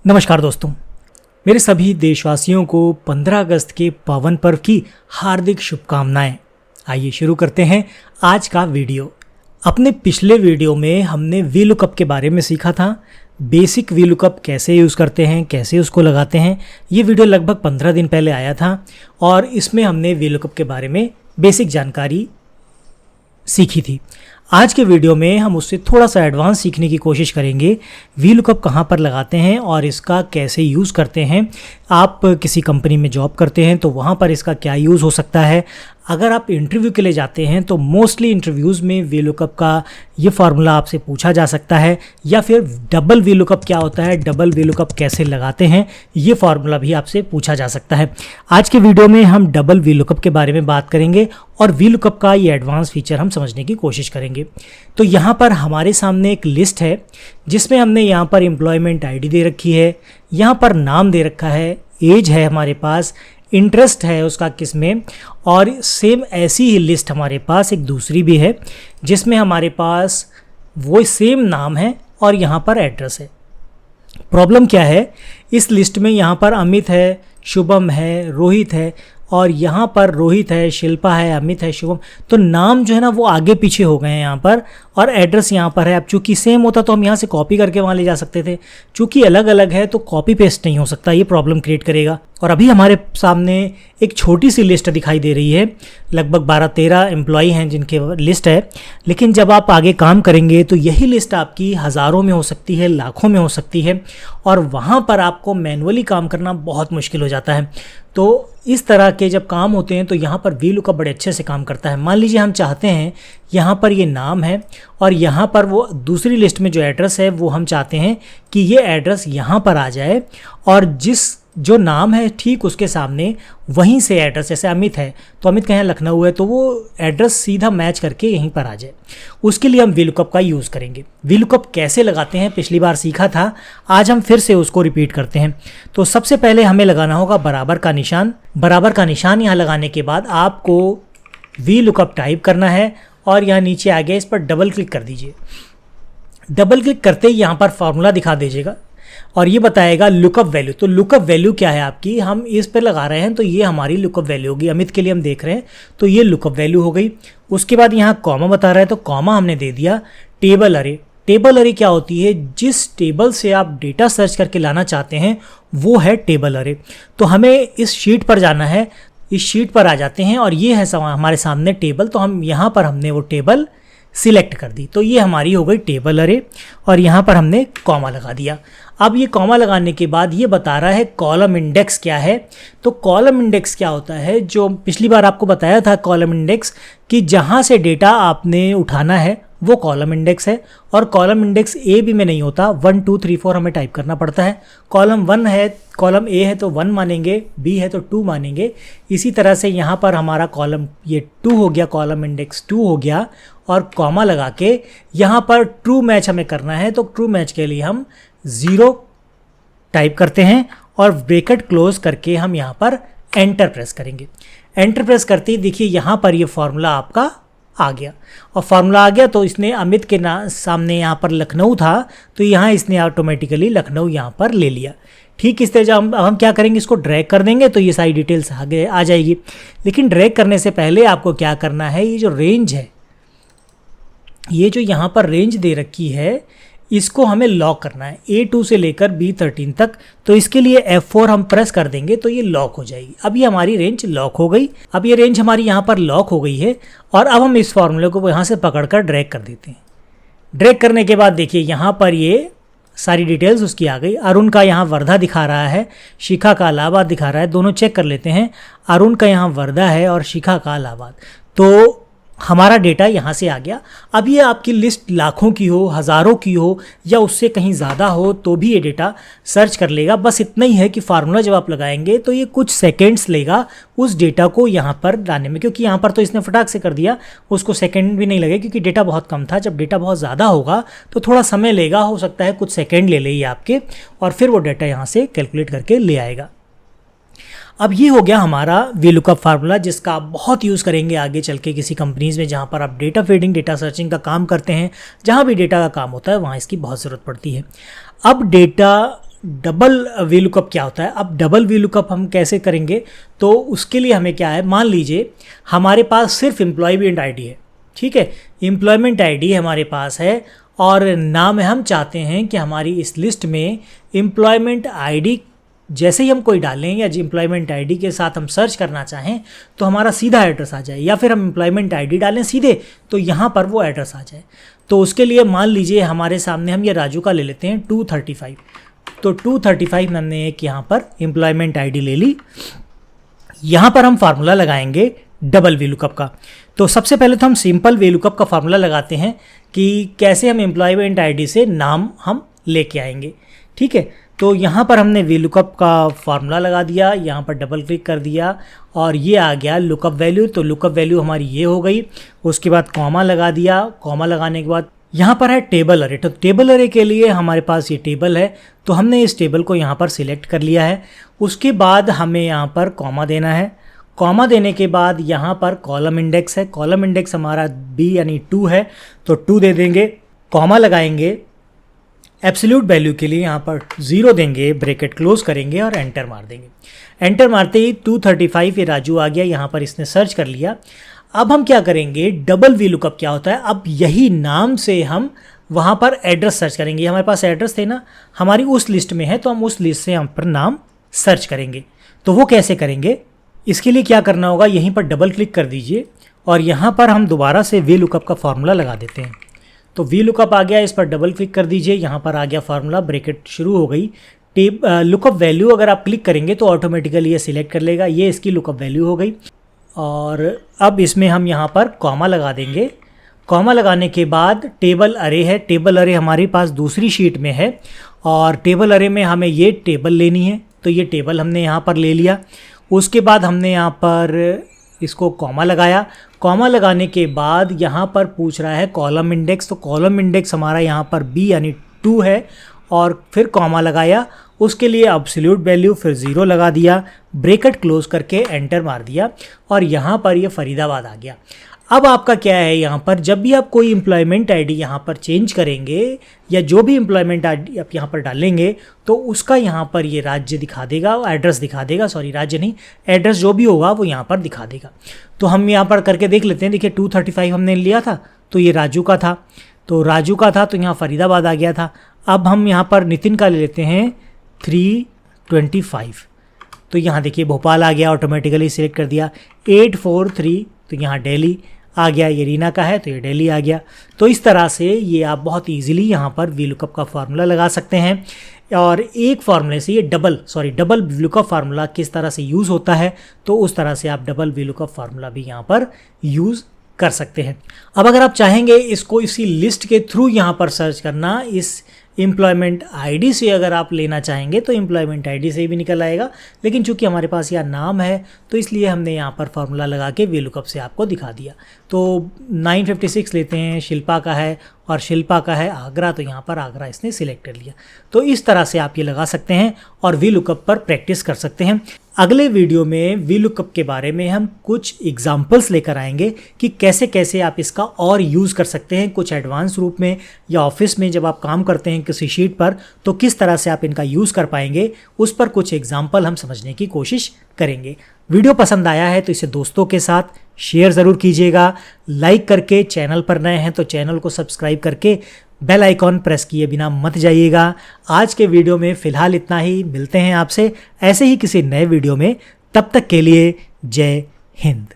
नमस्कार दोस्तों, मेरे सभी देशवासियों को 15 अगस्त के पावन पर्व की हार्दिक शुभकामनाएं। आइए शुरू करते हैं आज का वीडियो। अपने पिछले वीडियो में हमने वीलुकअप के बारे में सीखा था। बेसिक वीलुकअप कैसे यूज़ करते हैं, कैसे उसको लगाते हैं। ये वीडियो लगभग 15 दिन पहले आया था और इसमें हमने वीलुकअप के बारे में बेसिक जानकारी सीखी थी। आज के वीडियो में हम उससे थोड़ा सा एडवांस सीखने की कोशिश करेंगे। वीलुकअप कहाँ पर लगाते हैं और इसका कैसे यूज़ करते हैं। आप किसी कंपनी में जॉब करते हैं तो वहाँ पर इसका क्या यूज़ हो सकता है। अगर आप इंटरव्यू के लिए जाते हैं तो मोस्टली इंटरव्यूज़ में वीलुकअप का ये फार्मूला आपसे पूछा जा सकता है, या फिर डबल वीलुकअप क्या होता है, डबल वीलुकअप कैसे लगाते हैं, ये फार्मूला भी आपसे पूछा जा सकता है। आज के वीडियो में हम डबल वीलुकअप के बारे में बात करेंगे और वीलुकअप का ये एडवांस फीचर हम समझने की कोशिश करेंगे। तो यहाँ पर हमारे सामने एक लिस्ट है जिसमें हमने यहाँ पर एम्प्लॉयमेंट आईडी दे रखी है, यहाँ पर नाम दे रखा है, एज है हमारे पास, इंटरेस्ट है उसका किस में, और सेम ऐसी ही लिस्ट हमारे पास एक दूसरी भी है जिसमें हमारे पास वो सेम नाम है और यहाँ पर एड्रेस है। प्रॉब्लम क्या है, इस लिस्ट में यहाँ पर अमित है, शुभम है, रोहित है, और यहाँ पर रोहित है, शिल्पा है, अमित है, शुभम, तो नाम जो है ना वो आगे पीछे हो गए हैं यहाँ पर, और एड्रेस यहाँ पर है। अब चूंकि सेम होता तो हम यहाँ से कॉपी करके वहाँ ले जा सकते थे, चूंकि अलग अलग है तो कॉपी पेस्ट नहीं हो सकता, ये प्रॉब्लम क्रिएट करेगा। और अभी हमारे सामने एक छोटी सी लिस्ट दिखाई दे रही है, लगभग 12-13 एम्प्लॉई हैं जिनके लिस्ट है, लेकिन जब आप आगे काम करेंगे तो यही लिस्ट आपकी हज़ारों में हो सकती है, लाखों में हो सकती है, और वहाँ पर आपको मैनुअली काम करना बहुत मुश्किल हो जाता है। तो इस तरह के जब काम होते हैं तो यहाँ पर वीलुकअप बड़े अच्छे से काम करता है। मान लीजिए हम चाहते हैं यहाँ पर ये नाम है और यहाँ पर वो दूसरी लिस्ट में जो एड्रेस है वो हम चाहते हैं कि ये एड्रेस यहाँ पर आ जाए, और जो नाम है ठीक उसके सामने वहीं से एड्रेस, जैसे अमित है तो अमित कहीं लखनऊ है तो वो एड्रेस सीधा मैच करके यहीं पर आ जाए। उसके लिए हम वीलुकअप का यूज़ करेंगे। वीलुकअप कैसे लगाते हैं पिछली बार सीखा था, आज हम फिर से उसको रिपीट करते हैं। तो सबसे पहले हमें लगाना होगा बराबर का निशान। बराबर का निशान यहाँ लगाने के बाद आपको वीलुकअप टाइप करना है और यहाँ नीचे आ गया, इस पर डबल क्लिक कर दीजिए। डबल क्लिक करते ही यहाँ पर फॉर्मूला दिखा दीजिएगा और ये बताएगा लुकअप वैल्यू। तो लुकअप वैल्यू क्या है आपकी, हम इस पर लगा रहे हैं तो ये हमारी लुकअप वैल्यू होगी। अमित के लिए हम देख रहे हैं तो ये लुकअप वैल्यू हो गई। उसके बाद यहाँ कॉमा बता रहा है तो कॉमा हमने दे दिया। टेबल अरे, टेबल अरे क्या होती है, जिस टेबल से आप डेटा सर्च करके लाना चाहते हैं वो है टेबल अरे। तो हमें इस शीट पर जाना है, इस शीट पर आ जाते हैं और ये है हमारे सामने टेबल, तो हम यहाँ पर हमने वो टेबल सिलेक्ट कर दी, तो ये हमारी हो गई टेबल अरे, और यहाँ पर हमने कॉमा लगा दिया। अब ये कॉमा लगाने के बाद ये बता रहा है कॉलम इंडेक्स क्या है। तो कॉलम इंडेक्स क्या होता है, जो पिछली बार आपको बताया था कॉलम इंडेक्स, कि जहाँ से डेटा आपने उठाना है वो कॉलम इंडेक्स है, और कॉलम इंडेक्स ए बी में नहीं होता, 1 2 3 4 हमें टाइप करना पड़ता है। कॉलम 1 है, कॉलम ए है तो 1 मानेंगे, बी है तो 2 मानेंगे। इसी तरह से यहाँ पर हमारा कॉलम ये 2 हो गया, कॉलम इंडेक्स 2 हो गया, और कॉमा लगा के यहाँ पर ट्रू मैच हमें करना है। तो ट्रू मैच के लिए हम 0 टाइप करते हैं और ब्रैकेट क्लोज करके हम यहाँ पर एंटर प्रेस करेंगे। एंटर प्रेस करते ही देखिए यहाँ पर ये फार्मूला आपका आ गया, और फार्मूला आ गया तो इसने अमित के सामने यहाँ पर लखनऊ था तो यहाँ इसने ऑटोमेटिकली लखनऊ यहाँ पर ले लिया। ठीक इस तरह अब हम क्या करेंगे, इसको ड्रैग कर देंगे तो ये सारी डिटेल्स आगे आ जाएगी। लेकिन ड्रैग करने से पहले आपको क्या करना है, ये जो रेंज है, ये जो यहाँ पर रेंज दे रखी है, इसको हमें लॉक करना है A2 से लेकर B13 तक। तो इसके लिए F4 हम प्रेस कर देंगे तो ये लॉक हो जाएगी। अब ये हमारी रेंज लॉक हो गई। अब ये रेंज हमारी यहाँ पर लॉक हो गई है, और अब हम इस फॉर्मूले को यहाँ से पकड़कर ड्रैग कर देते हैं। ड्रैग करने के बाद देखिए यहाँ पर ये सारी डिटेल्स उसकी आ गई। अरुण का यहाँ वर्धा दिखा रहा है, शिखा का इलाहाबाद दिखा रहा है, दोनों चेक कर लेते हैं। अरुण का यहाँ वर्धा है और शिखा का इलाहाबाद, तो हमारा डेटा यहाँ से आ गया। अब ये आपकी लिस्ट लाखों की हो, हज़ारों की हो, या उससे कहीं ज़्यादा हो तो भी ये डेटा सर्च कर लेगा। बस इतना ही है कि फार्मूला जब आप लगाएंगे तो ये कुछ सेकंड्स लेगा उस डेटा को यहाँ पर लाने में, क्योंकि यहाँ पर तो इसने फटाक से कर दिया, उसको सेकंड भी नहीं लगे क्योंकि डेटा बहुत कम था। जब डेटा बहुत ज़्यादा होगा तो थोड़ा समय लेगा, हो सकता है कुछ सेकेंड ले ये आपके, और फिर वो डेटा यहाँ से कैलकुलेट करके ले आएगा। अब ये हो गया हमारा वीलुकअप फार्मूला, जिसका आप बहुत यूज़ करेंगे आगे चल के किसी कंपनीज़ में जहाँ पर आप डेटा फीडिंग, डेटा सर्चिंग का काम करते हैं। जहाँ भी डेटा का काम होता है वहाँ इसकी बहुत ज़रूरत पड़ती है। अब डेटा डबल वी लुकअप क्या होता है। अब डबल वी लुकअप हम कैसे करेंगे, तो उसके लिए हमें क्या है, मान लीजिए हमारे पास सिर्फ एम्प्लॉयमेंट आईडी है, ठीक है, एम्प्लॉयमेंट आईडी हमारे पास है और नाम हम चाहते हैं कि हमारी इस लिस्ट में एम्प्लॉयमेंट आईडी जैसे ही हम कोई डालें या एम्प्लॉयमेंट आईडी के साथ हम सर्च करना चाहें तो हमारा सीधा एड्रेस आ जाए, या फिर हम एम्प्लॉयमेंट आईडी डालें सीधे तो यहाँ पर वो एड्रेस आ जाए। तो उसके लिए मान लीजिए हमारे सामने हम ये राजू का ले लेते हैं 235, तो 235 में हमने एक यहाँ पर एम्प्लॉयमेंट आईडी ले ली। यहाँ पर हम फार्मूला लगाएंगे डबल वी लुकअप का। तो सबसे पहले तो हम सिंपल वी लुकअप का फार्मूला लगाते हैं कि कैसे हम एम्प्लॉयमेंट आईडी से नाम हम लेके आएंगे, ठीक है। तो यहाँ पर हमने वी लुकअप का फार्मूला लगा दिया, यहाँ पर डबल क्लिक कर दिया और ये आ गया लुकअप वैल्यू। तो लुकअप वैल्यू हमारी ये हो गई। उसके बाद कॉमा लगा दिया, कॉमा लगाने के बाद यहाँ पर है टेबल अरे। तो टेबल अरे के लिए हमारे पास ये टेबल है, तो हमने इस टेबल को यहाँ पर सिलेक्ट कर लिया है। उसके बाद हमें यहाँ पर कॉमा देना है। कॉमा देने के बाद यहाँ पर कॉलम इंडेक्स है, कॉलम इंडेक्स हमारा बी यानी 2 है, तो 2 दे देंगे। कॉमा लगाएंगे, एब्सोल्यूट वैल्यू के लिए यहाँ पर 0 देंगे, ब्रैकेट क्लोज करेंगे और एंटर मार देंगे। एंटर मारते ही 235 ये राजू आ गया, यहाँ पर इसने सर्च कर लिया। अब हम क्या करेंगे, डबल वी लुकअप क्या होता है, अब यही नाम से हम वहाँ पर एड्रेस सर्च करेंगे। हमारे पास एड्रेस थे ना, हमारी उस लिस्ट में है, तो हम उस लिस्ट से यहाँ पर नाम सर्च करेंगे। तो वो कैसे करेंगे, इसके लिए क्या करना होगा, यहीं पर डबल क्लिक कर दीजिए और यहाँ पर हम दोबारा से वी लुकअप का फार्मूला लगा देते हैं। तो वी लुकअप आ गया, इस पर डबल क्लिक कर दीजिए, यहाँ पर आ गया फार्मूला, ब्रैकेट शुरू हो गई। लुकअप वैल्यू अगर आप क्लिक करेंगे तो ऑटोमेटिकली ये सिलेक्ट कर लेगा, ये इसकी लुकअप वैल्यू हो गई। और अब इसमें हम यहाँ पर कॉमा लगा देंगे। कॉमा लगाने के बाद टेबल अरे है, टेबल अरे हमारे पास दूसरी शीट में है और टेबल अरे में हमें ये टेबल लेनी है, तो ये टेबल हमने यहाँ पर ले लिया। उसके बाद हमने यहाँ पर इसको कॉमा लगाया। कॉमा लगाने के बाद यहाँ पर पूछ रहा है कॉलम इंडेक्स, तो कॉलम इंडेक्स हमारा यहाँ पर बी यानी 2 है और फिर कॉमा लगाया। उसके लिए एब्सोल्यूट वैल्यू फिर 0 लगा दिया, ब्रैकेट क्लोज करके एंटर मार दिया और यहाँ पर ये फरीदाबाद आ गया। अब आपका क्या है, यहाँ पर जब भी आप कोई एम्प्लॉयमेंट आईडी यहाँ पर चेंज करेंगे या जो भी एम्प्लॉयमेंट आईडी आप यहाँ पर डालेंगे तो उसका यहाँ पर ये राज्य दिखा देगा, एड्रेस दिखा देगा, सॉरी राज्य नहीं, एड्रेस जो भी होगा वो यहाँ पर दिखा देगा। तो हम यहाँ पर करके देख लेते हैं। देखिए 235 हमने लिया था तो ये राजू का था, तो राजू का था तो यहाँ फरीदाबाद आ गया था। अब हम यहाँ पर नितिन का ले लेते हैं 325, तो यहाँ देखिए भोपाल आ गया, ऑटोमेटिकली सिलेक्ट कर दिया। 843 तो यहाँ दिल्ली आ गया, ये रीना का है तो ये दिल्ली आ गया। तो इस तरह से ये आप बहुत इजीली यहाँ पर वी लुकअप का फार्मूला लगा सकते हैं। और एक फार्मूले से ये डबल वी लुकअप फार्मूला किस तरह से यूज़ होता है, तो उस तरह से आप डबल वी लुकअप फार्मूला भी यहाँ पर यूज़ कर सकते हैं। अब अगर आप चाहेंगे इसको इसी लिस्ट के थ्रू यहाँ पर सर्च करना, इस एम्प्लॉयमेंट आईडी से अगर आप लेना चाहेंगे तो एम्प्लॉयमेंट आईडी से भी निकल आएगा, लेकिन चूंकि हमारे पास यहाँ नाम है तो इसलिए हमने यहाँ पर फार्मूला लगा के वी लुकअप से आपको दिखा दिया। तो 956 लेते हैं, शिल्पा का है और शिल्पा का है आगरा, तो यहाँ पर आगरा इसने सिलेक्ट कर लिया। तो इस तरह से आप ये लगा सकते हैं और वी लुकअप पर प्रैक्टिस कर सकते हैं। अगले वीडियो में वी लुकअप के बारे में हम कुछ एग्जाम्पल्स लेकर आएंगे कि कैसे कैसे आप इसका और यूज़ कर सकते हैं, कुछ एडवांस रूप में या ऑफिस में जब आप काम करते हैं किसी शीट पर तो किस तरह से आप इनका यूज़ कर पाएंगे, उस पर कुछ एग्जाम्पल हम समझने की कोशिश करेंगे। वीडियो पसंद आया है तो इसे दोस्तों के साथ शेयर ज़रूर कीजिएगा, लाइक करके, चैनल पर नए हैं तो चैनल को सब्सक्राइब करके बेल आइकॉन प्रेस किए बिना मत जाइएगा। आज के वीडियो में फ़िलहाल इतना ही, मिलते हैं आपसे ऐसे ही किसी नए वीडियो में, तब तक के लिए जय हिंद।